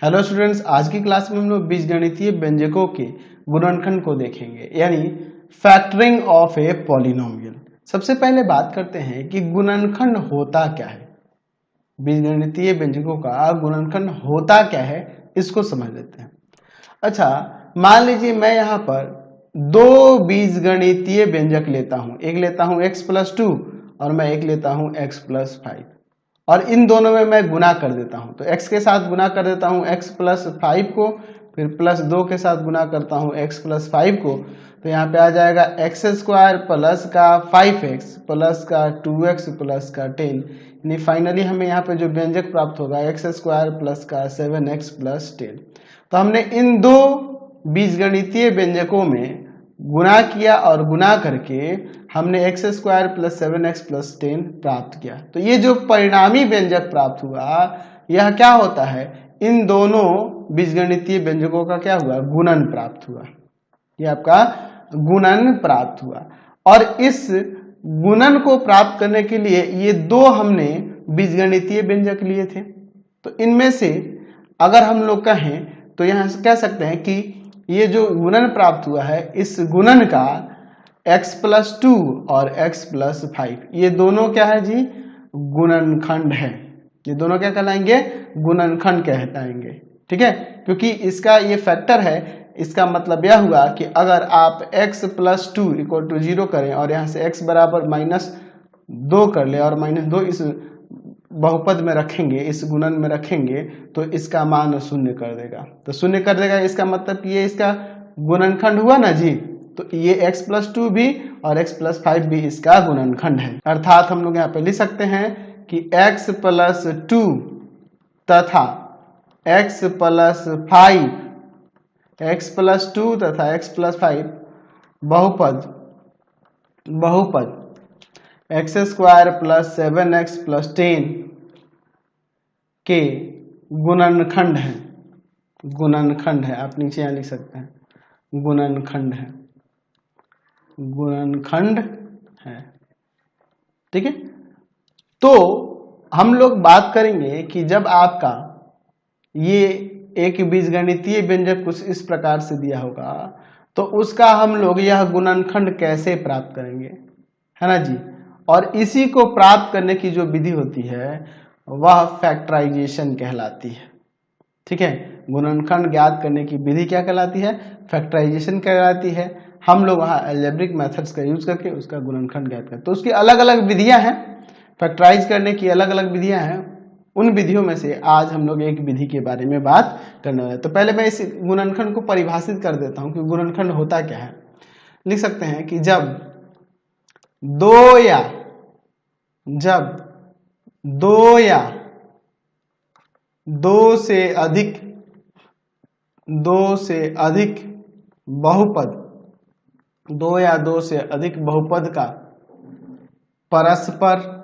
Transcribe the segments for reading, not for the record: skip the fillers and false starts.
Hello students, आज की class में हम लोग बीजगणितीय व्यंजकों के गुणनखंड को देखेंगे, यानी फैक्टरिंग ऑफ ए पॉलिनोमियल। सबसे पहले बात करते हैं कि गुणनखंड होता क्या है। बीजगणितीय व्यंजकों का गुणनखंड होता क्या है, इसको समझ लेते हैं। अच्छा, मान लीजिए मैं यहाँ पर दो बीजगणितीय व्यंजक लेता हूँ। एक लेता हूँ x+2 और मैं एक लेता हूँ x+5, और इन दोनों में मैं गुना कर देता हूं। तो x के साथ गुना कर देता हूं x+5 को, फिर +2 के साथ गुना करता हूं x+5 को। तो यहाँ पे आ जाएगा x² प्लस का 5x प्लस का 2x प्लस का 10, यानी फाइनली हमें यहाँ पे जो व्यंजक प्राप्त होगा x² प्लस का 7x प्लस 10। तो हमने इन दो बीजगणितीय व्यंजकों में गुना किया और गुना करके हमने x² प्लस 7x प्लस 10 प्राप्त किया। तो ये जो परिणामी व्यंजक प्राप्त हुआ, यह क्या होता है, इन दोनों बीजगणितीय व्यंजकों का क्या हुआ, गुणन प्राप्त हुआ। ये आपका गुणन प्राप्त हुआ। और इस गुणन को प्राप्त करने के लिए ये दो हमने बीजगणितीय व्यंजक लिए थे। तो इनमें से अगर हम लोग कहें तो यहां से कह सकते हैं कि ये जो गुणन प्राप्त हुआ है, इस गुणन का x+2 और x+5, ये दोनों क्या है जी, गुणनखंड है। ये दोनों क्या कहलाएंगे, गुणनखंड कहलाएंगे। ठीक है, क्योंकि इसका ये फैक्टर है। इसका मतलब यह हुआ कि अगर आप x+2 = 0 करें और यहाँ से x बराबर -2 कर ले और -2 इस बहुपद में रखेंगे, इस गुणन में रखेंगे, तो इसका मान 0 कर देगा। तो 0 कर देगा, इसका मतलब ये इसका गुणनखंड हुआ ना जी। तो ये x+2 भी और x+5 भी इसका गुणनखंड है। अर्थात हम लोग यहाँ पे लिख सकते हैं कि x+2 तथा x+5, x+2 तथा x+5 बहुपद x² प्लस 7x प्लस 10 के गुणनखंड है। गुणनखंड है, आप नीचे यहाँ लिख सकते हैं, गुणनखंड है, गुणनखंड है। ठीक है, तो हम लोग बात करेंगे कि जब आपका ये एक बीजगणितीय व्यंजक कुछ इस प्रकार से दिया होगा, तो उसका हम लोग यह गुणनखंड कैसे प्राप्त करेंगे, है ना जी। और इसी को प्राप्त करने की जो विधि होती है वह फैक्टराइजेशन कहलाती है। ठीक है, गुणनखंड ज्ञात करने की विधि क्या कहलाती है, फैक्टराइजेशन कहलाती है। हम लोग वहाँ अलजेब्रिक मेथड्स का यूज करके उसका गुणनखंड ज्ञात करते हैं। तो उसकी अलग अलग विधियां हैं, फैक्टराइज करने की अलग अलग विधियां हैं। उन विधियों में से आज हम लोग एक विधि के बारे में बात करने वाले हैं। तो पहले मैं इस गुणनखंड को परिभाषित कर देता हूँ कि गुणनखंड होता क्या है। लिख सकते हैं कि जब दो या दो से अधिक बहुपद, दो या दो से अधिक बहुपद का परस्पर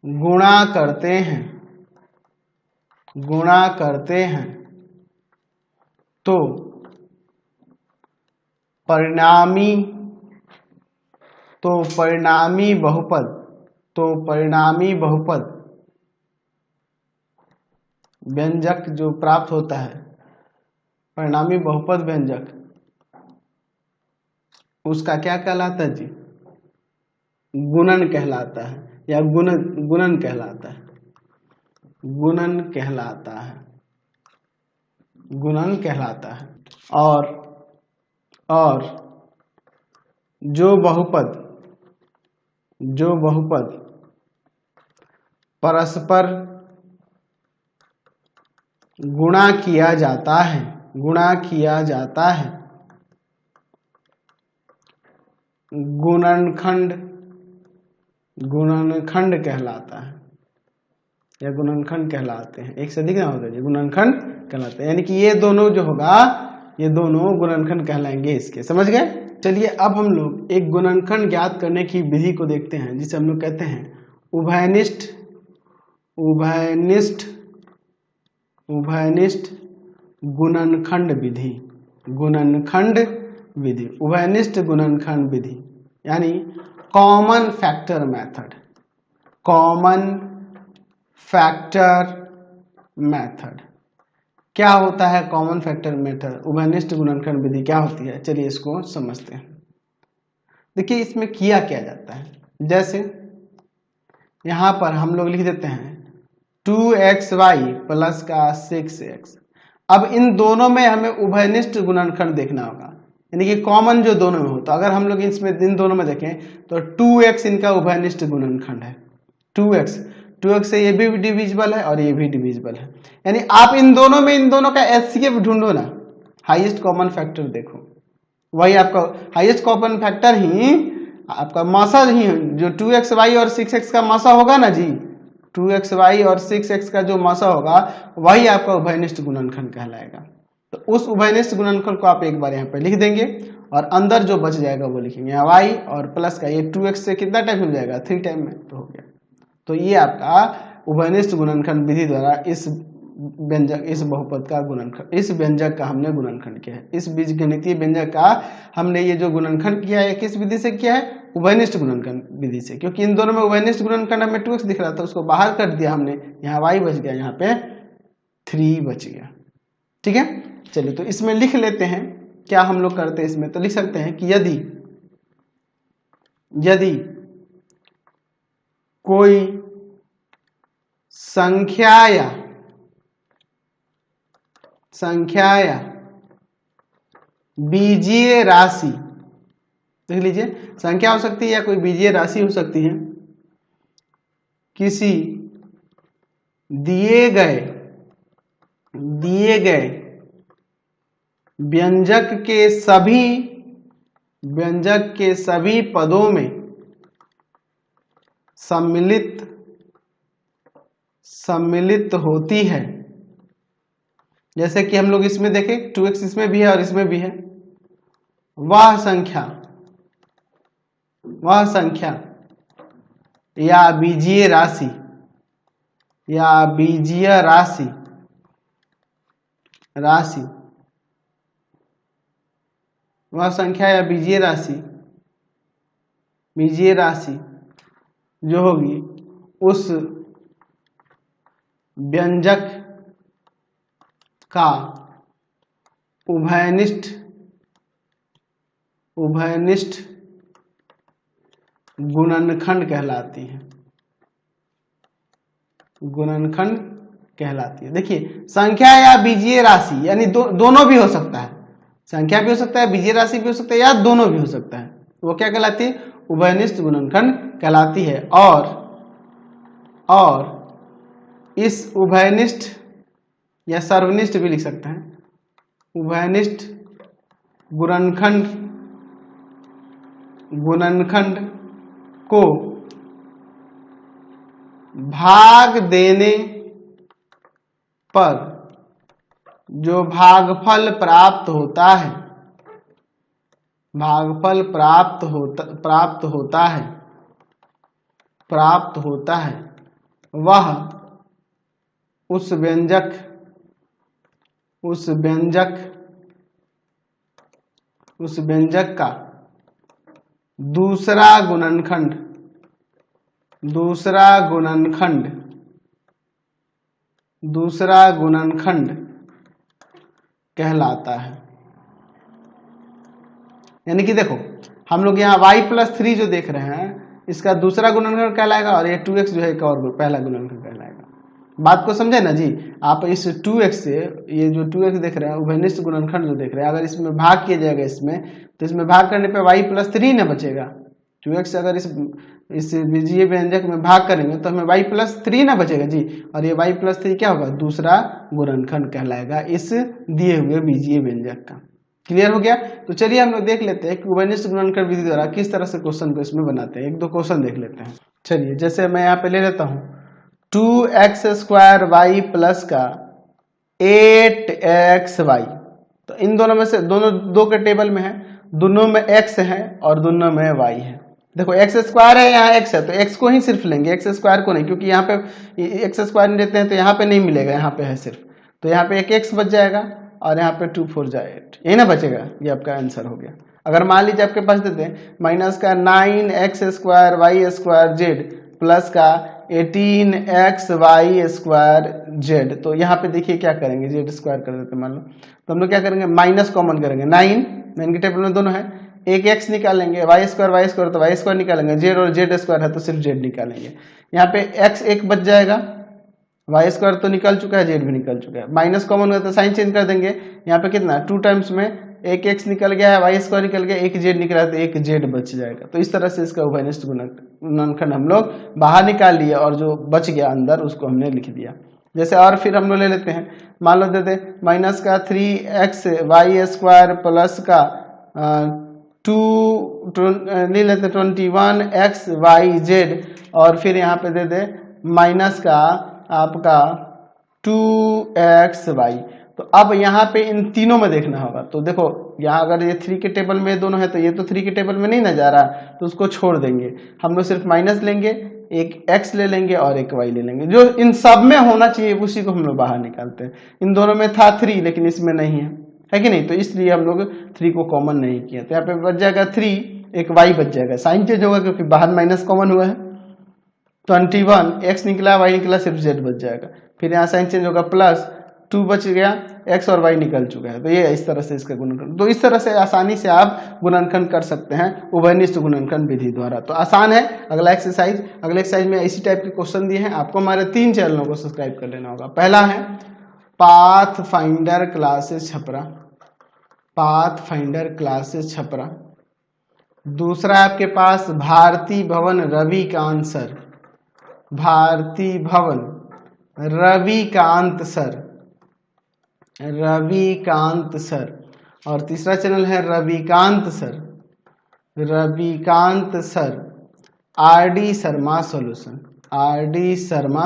गुणा करते हैं तो परिणामी बहुपद व्यंजक जो प्राप्त होता है, परिणामी बहुपद व्यंजक, उसका क्या कहलाता है जी, गुणन कहलाता है, या गुणन कहलाता है, गुणन कहलाता है। और जो बहुपद परस्पर गुणा किया जाता है, गुणनखंड कहलाता है, या गुणनखंड कहलाते हैं। एक से अधिक ना होता है, गुणनखंड कहलाते हैं। यानी कि ये दोनों जो होगा, ये दोनों गुणनखंड कहलाएंगे इसके। समझ गए। चलिए अब हम लोग एक गुणनखंड ज्ञात करने की विधि को देखते हैं, जिसे हम लोग कहते हैं उभयनिष्ठ गुणनखंड विधि। उभयनिष्ठ गुणनखंड विधि यानी कॉमन फैक्टर फैक्टर मेथड। क्या होता है कॉमन फैक्टर मेथड, उभयनिष्ठ गुणनखंड विधि क्या होती है, चलिए इसको समझते हैं। देखिए इसमें किया क्या जाता है, जैसे यहां पर हम लोग लिख देते हैं 2xy प्लस का 6x। अब इन दोनों में हमें उभयनिष्ठ गुणनखंड देखना होगा, यानी कि कॉमन जो दोनों में हो। तो अगर हम लोग इसमें इन दोनों में देखें तो 2x इनका उभयनिष्ठ गुणनखंड है। 2x से ये भी डिविजिबल है और ये भी डिविजिबल है, यानी आप इन दोनों में इन दोनों का एचसीएफ ढूंढो ना, हाईएस्ट कॉमन फैक्टर देखो, वही आपका हाईएस्ट कॉमन फैक्टर ही आपका मासा ही जो 2xy और 6x का मासा होगा ना जी, 2xy और 6x का जो मासा होगा वही आपका उभयनिष्ठ गुणनखंड कहलाएगा। तो उस उभयनिष्ठ गुणनखंड को आप एक बार यहाँ पे लिख देंगे और अंदर जो बच जाएगा वो लिखेंगे y और प्लस का ये 2x से कितना टाइम मिल जाएगा, 3 टाइम में, तो हो गया। तो ये आपका उभयनिष्ठ गुणनखंड विधि द्वारा इस व्यंजक, इस बहुपद का गुणनखंड, इस व्यंजक का हमने गुणनखंड किया है। इस बीजगणितीय व्यंजक का हमने ये जो गुणनखंड किया है किस विधि से किया है, उभयनिष्ठ गुणनखंड विधि से, क्योंकि इन दोनों में उभयनिष्ठ गुणनखंड हमें 2x दिख रहा था, उसको बाहर कर दिया हमने, यहाँ y बच गया, यहाँ पे 3 बच गया। ठीक है, चलिए तो इसमें लिख लेते हैं क्या हम लोग करते हैं इसमें। तो लिख सकते हैं कि यदि कोई संख्या या बीजीय राशि, देख लीजिए संख्या हो सकती है या कोई बीजीय राशि हो सकती है, किसी दिए गए व्यंजक के सभी पदों में सम्मिलित होती है। जैसे कि हम लोग इसमें देखें 2x इसमें भी है और इसमें भी है, वह संख्या या बीजीय राशि वह संख्या या बीजीय राशि जो होगी उस व्यंजक का उभयनिष्ठ गुणनखंड कहलाती है। देखिए संख्या या बीजीय राशि यानी दोनों भी हो सकता है, संख्या भी हो सकता है, बीजीय राशि भी हो सकता है, या दोनों भी हो सकता है, वो क्या कहलाती है, उभयनिष्ठ गुणनखंड कहलाती है। और इस उभयनिष्ठ या सर्वनिष्ठ भी लिख सकते हैं, उभयनिष्ठ गुणनखंड को भाग देने पर जो भागफल प्राप्त होता है वह उस व्यंजक का दूसरा गुणनखंड कहलाता है। यानी कि देखो हम लोग यहाँ y+3 जो देख रहे हैं इसका दूसरा गुणनखंड कहलाएगा और ये 2x जो है एक और पहला गुणनखंड कहलाएगा। बात को समझे ना जी, आप इस 2x से ये जो 2x देख रहे हैं उभयनिष्ठ गुणनखंड जो देख रहे हैं, अगर इसमें भाग किया जाएगा इसमें, तो इसमें भाग करने पे y+3 ना बचेगा। 2x अगर इस बीजीय व्यंजक में भाग करेंगे तो हमें y+3 ना बचेगा जी, और ये y+3 क्या होगा, दूसरा गुणनखंड कहलाएगा इस दिए हुए बीजीय व्यंजक का। क्लियर हो गया। तो चलिए हम लोग देख लेते हैं कि उभयनिष्ठ गुणनखंड विधि द्वारा किस तरह से क्वेश्चन को इसमें बनाते हैं। एक दो क्वेश्चन देख लेते हैं। चलिए जैसे मैं यहाँ पे ले लेता हूँ 2x² प्लस का 8xy, तो इन दोनों में से दो के टेबल में है, दोनों में x है और दोनों में y है। देखो x² है, यहाँ x है, तो x को ही सिर्फ लेंगे, x² को नहीं, क्योंकि यहाँ पे x² नहीं लेते हैं तो यहाँ पे नहीं मिलेगा, यहाँ पे है सिर्फ, तो यहाँ पे एक x बच जाएगा और यहाँ पे 2 4 जा 8, यही ना बचेगा, ये आपका आंसर हो गया। अगर मान लीजिए आपके पास देते हैं -9x² y² z प्लस का 18xy² z। तो यहाँ पे देखिए क्या करेंगे, z स्क्वायर कर देते मान लो, तो हम लोग क्या करेंगे माइनस कॉमन करेंगे, 9 9 के टेबल में दोनों है, एक x निकालेंगे, y स्क्वायर तो y स्क्वायर निकालेंगे, z और z स्क्वायर है तो सिर्फ z निकालेंगे। यहाँ पे x एक बच जाएगा, y स्क्वायर तो निकल चुका है, z भी निकल चुका है, माइनस कॉमन हुआ तो साइन चेंज कर देंगे। यहाँ पे कितना 2 टाइम्स में एक x निकल गया है, y स्क्वायर निकल गया, एक z निकला तो एक z बच जाएगा। तो इस तरह से इसका उभयनिष्ठ गुणनखंड हम लोग बाहर निकाल लिए और जो बच गया अंदर उसको हमने लिख दिया। जैसे और फिर हम लोग ले लेते हैं, मान लो देते माइनस का 3xy² प्लस का 2 ले लेते 21xyz और फिर यहाँ पे दे दे माइनस का आपका 2xy। तो अब यहाँ पे इन तीनों में देखना होगा। तो देखो यहाँ अगर ये 3 के टेबल में दोनों है तो ये तो 3 के टेबल में नहीं ना जा रहा, तो उसको छोड़ देंगे, हम लोग सिर्फ माइनस लेंगे, एक x ले लेंगे और एक y ले लेंगे, जो इन सब में होना चाहिए उसी को हम लोग बाहर निकालते हैं। इन दोनों में था 3 लेकिन इसमें नहीं है कि नहीं, तो इसलिए हम लोग 3 को कॉमन नहीं किया। तो यहाँ पे बच जाएगा 3, एक y बच जाएगा, साइन चेंज होगा क्योंकि बाहर माइनस कॉमन हुआ है। 21 x निकला, y निकला, सिर्फ z बच जाएगा, फिर यहाँ साइन चेंज होगा, प्लस 2 बच गया, x और y निकल चुका है। तो ये इस तरह से इसका गुणनखंड, तो इस तरह से आसानी से आप गुणनखंड कर सकते हैं उभयनिष्ठ गुणनखंड विधि द्वारा। तो आसान है। अगले एक्सरसाइज में इसी टाइप के क्वेश्चन दिए हैं, आपको हमारे 3 चैनलों को सब्सक्राइब कर लेना होगा। पहला है pathfinder classes Chhapra, pathfinder classes Chhapra. दूसरा आपके पास भारती भवन रविकांत सर, भारती भवन रविकांत सर, रविकांत सर। और तीसरा चैनल है Ravikant sir, Ravikant sir RD Sharma solution, RD Sharma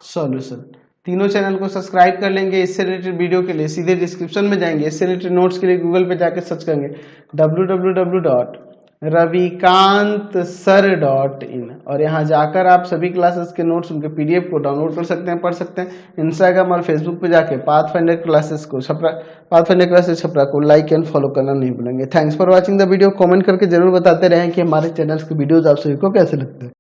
solution. तीनों चैनल को सब्सक्राइब कर लेंगे। इससे रिलेटेड वीडियो के लिए सीधे डिस्क्रिप्शन में जाएंगे, इससे रिलेटेड नोट्स के लिए गूगल पे जाकर सर्च करेंगे www.ravikantsir.in और यहाँ जाकर आप सभी क्लासेस के नोट्स उनके पीडीएफ को डाउनलोड कर सकते हैं, पढ़ सकते हैं। इंस्टाग्राम और फेसबुक पे जाके पाथफाइंडर क्लासेस छपरा को लाइक एंड फॉलो करना नहीं भूलेंगे। Thanks for watching the video. Comment करके जरूर बताते रहें कि हमारे चैनल्स के वीडियोज आप सभी को कैसे लगते हैं।